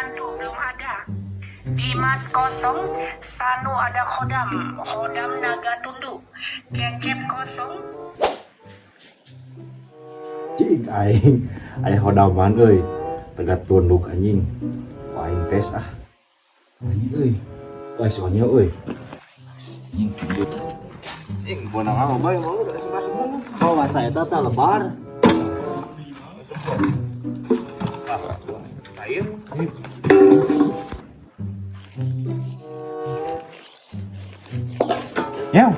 menantu belum ada. Dimas kosong, Sanu ada Khodam naga tunduk. Cecep kosong. Cing aing aya hodaman euy. Tegak tunduk anjing. Ku aing tes ah. Anjing euy. Wah soalnya euy. Anjing. Anjing bonang apa bae mau udah sebelah. Oh, mata eta teh lebar. Air. Nyaw.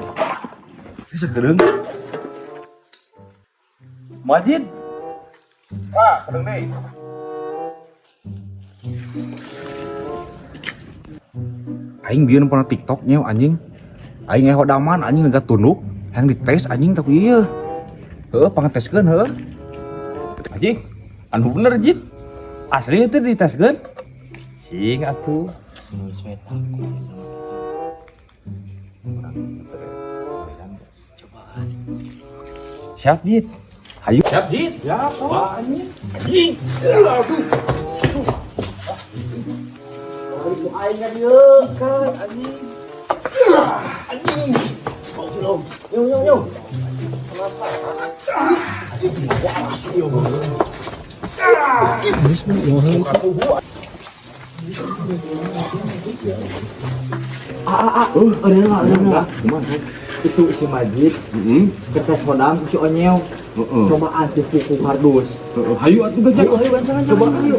Bisa kedeng. Majid. Ah, kedeng deui. Aing bieu pernah TikTok nyaw anjing. Aing hodaman anjing nggak tunduk, yang dites anjing tapi ieu. Heeh, pangeteskeun heueuh. Anjing, anu bener Jid. Asli itu diteskeun. Cing atuh. Geus we takut. Cobaan. Siap Jid. Ayo. Siap Jid. Ya, apa anjing? Anjing. Itu aing kan yeuh. Kan anjing. Anjing. Yo. Ada. Itu si Majid. Kertas Khodam si Onyew. Cobaan ti kuku kardus. Hayu atuh gajah. Ayo, coba ayo.